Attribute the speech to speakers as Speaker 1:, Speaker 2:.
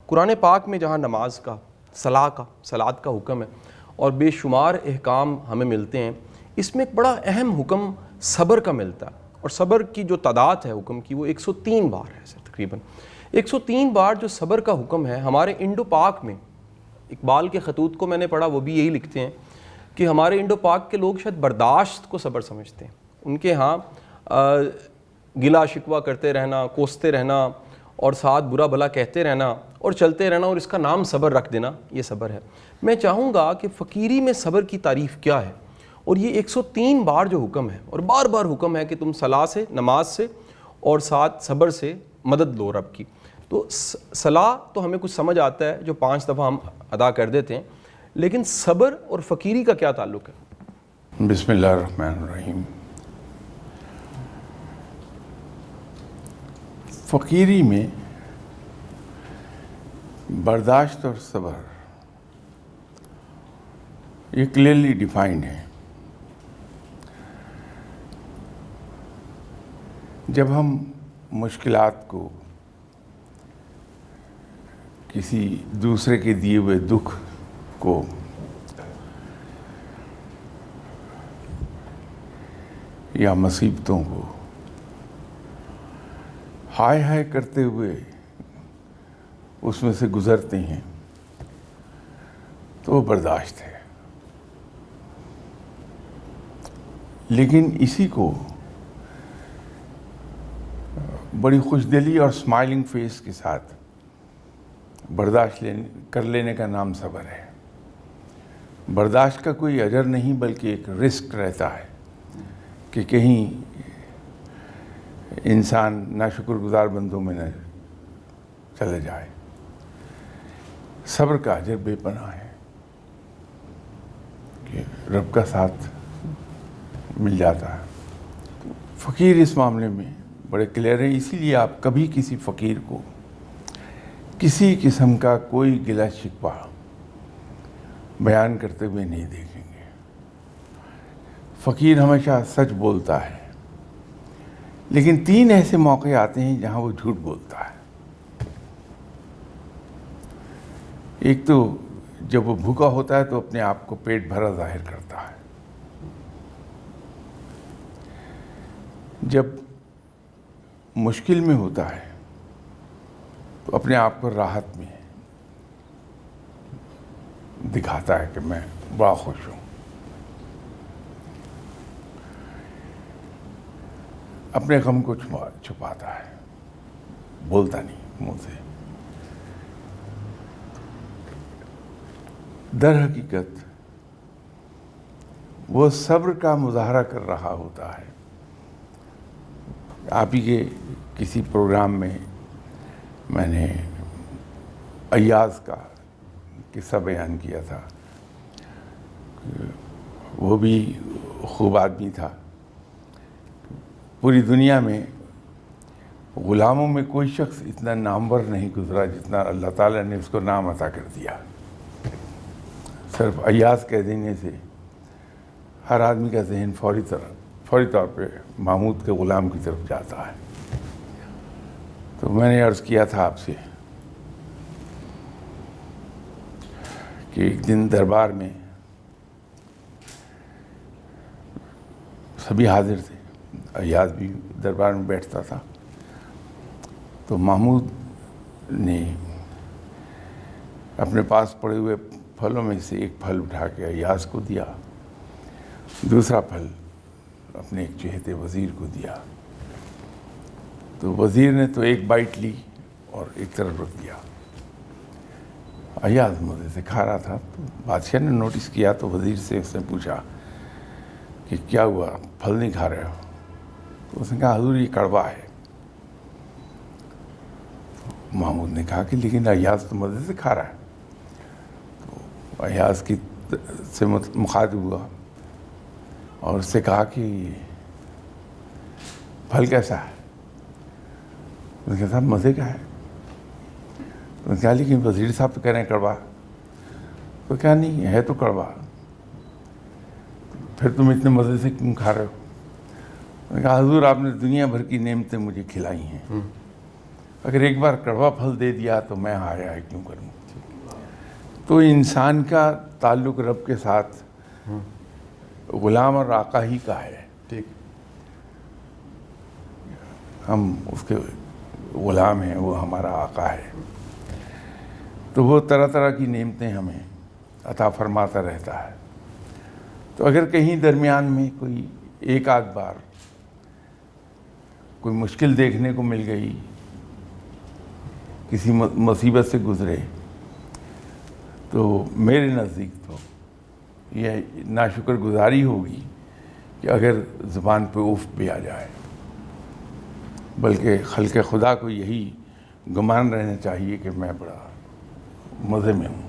Speaker 1: قرآن پاک میں جہاں نماز کا، صلاۃ کا حکم ہے اور بے شمار احکام ہمیں ملتے ہیں، اس میں ایک بڑا اہم حکم صبر کا ملتا ہے، اور صبر کی جو تعداد ہے حکم کی وہ 103 بار ہے سر، تقریباً 103 بار جو صبر کا حکم ہے۔ ہمارے انڈو پاک میں، اقبال کے خطوط کو میں نے پڑھا، وہ بھی یہی لکھتے ہیں کہ ہمارے انڈو پاک کے لوگ شاید برداشت کو صبر سمجھتے ہیں۔ ان کے ہاں گلا شکوہ کرتے رہنا، کوستے رہنا اور ساتھ برا بھلا کہتے رہنا اور چلتے رہنا اور اس کا نام صبر رکھ دینا، یہ صبر ہے۔ میں چاہوں گا کہ فقیری میں صبر کی تعریف کیا ہے، اور یہ 103 بار جو حکم ہے، اور بار بار حکم ہے کہ تم صلاح سے، نماز سے اور ساتھ صبر سے مدد لو رب کی۔ تو صلاح تو ہمیں کچھ سمجھ آتا ہے جو 5 دفعہ ہم ادا کر دیتے ہیں، لیکن صبر اور فقیری کا کیا تعلق ہے؟
Speaker 2: بسم اللہ الرحمن الرحیم۔ فقیری میں برداشت اور صبر یہ کلیئرلی ڈیفائنڈ ہے۔ جب ہم مشکلات کو، کسی دوسرے کے دیے ہوئے دکھ کو یا مصیبتوں کو ہائے ہائے کرتے ہوئے اس میں سے گزرتے ہیں تو وہ برداشت ہے۔ لیکن اسی کو بڑی خوش دلی اور اسمائلنگ فیس کے ساتھ برداشت کر لینے کا نام صبر ہے۔ برداشت کا کوئی اجر نہیں، بلکہ ایک رسک رہتا ہے کہ کہیں انسان ناشکر گزار بندوں میں نہ چلے جائے۔ صبر کا اجر بے پناہ ہے کہ رب کا ساتھ مل جاتا ہے۔ فقیر اس معاملے میں بڑے کلیئر ہیں، اسی لیے آپ کبھی کسی فقیر کو کسی قسم کا کوئی گلہ شکوہ بیان کرتے ہوئے نہیں دیکھیں گے۔ فقیر ہمیشہ سچ بولتا ہے، لیکن 3 ایسے موقع آتے ہیں جہاں وہ جھوٹ بولتا ہے۔ ایک تو جب وہ بھوکا ہوتا ہے تو اپنے آپ کو پیٹ بھرا ظاہر کرتا ہے۔ جب مشکل میں ہوتا ہے تو اپنے آپ کو راحت میں دکھاتا ہے کہ میں بڑا خوش ہوں۔ اپنے غم کو چھپاتا ہے، بولتا نہیں منہ سے۔ در حقیقت وہ صبر کا مظاہرہ کر رہا ہوتا ہے۔ آپ ہی کے کسی پروگرام میں میں نے ایاز کا قصہ بیان کیا تھا۔ وہ بھی خوب آدمی تھا۔ پوری دنیا میں غلاموں میں کوئی شخص اتنا نامور نہیں گزرا جتنا اللہ تعالیٰ نے اس کو نام عطا کر دیا۔ صرف ایاز کہہ دینے سے ہر آدمی کا ذہن فوری طور پہ محمود کے غلام کی طرف جاتا ہے۔ تو میں نے عرض کیا تھا آپ سے کہ ایک دن دربار میں سبھی حاضر تھے، ایاز بھی دربار میں بیٹھتا تھا۔ تو محمود نے اپنے پاس پڑے ہوئے پھلوں میں سے ایک پھل اٹھا کے ایاز کو دیا، دوسرا پھل اپنے ایک چہیتے وزیر کو دیا۔ تو وزیر نے تو ایک بائٹ لی اور ایک طرف رکھ دیا۔ ایاز مزے سے کھا رہا تھا، تو بادشاہ نے نوٹس کیا تو وزیر سے اس نے پوچھا کہ کیا ہوا، پھل نہیں کھا رہے ہو؟ تو اس نے کہا حضور یہ کڑوا ہے۔ تو محمود نے کہا کہ لیکن ایاز تو مزے سے کھا رہا ہے۔ تو ایاز سے مخاطب ہوا اور اس سے کہا کہ پھل کیسا ہے؟ اس نے کہا صاحب مزے کا ہے۔ تو کہا لیکن وزیر صاحب تو کہہ رہے ہیں کڑوا۔ تو کہا نہیں ہے تو کڑوا، پھر تم اتنے مزے سے کیوں کھا رہے ہو؟ میں نے کہا حضور آپ نے دنیا بھر کی نعمتیں مجھے کھلائی ہیں، اگر ایک بار کڑوا پھل دے دیا تو میں ہائے ہائے کیوں کروں. تو انسان کا تعلق رب کے ساتھ غلام اور آقا ہی کا ہے.
Speaker 1: ٹھیک.
Speaker 2: ہم اس کے غلام ہیں, وہ ہمارا آقا ہے. تو وہ طرح طرح کی نعمتیں ہمیں عطا فرماتا رہتا ہے. تو اگر کہیں درمیان میں کوئی ایک آدھ بار کوئی مشکل دیکھنے کو مل گئی, کسی مصیبت سے گزرے, تو میرے نزدیک تو یہ ناشکر گزاری ہوگی کہ اگر زبان پہ اف بھی آ جائے, بلکہ خلق خدا کو یہی گمان رہنا چاہیے کہ میں بڑا مزے میں ہوں.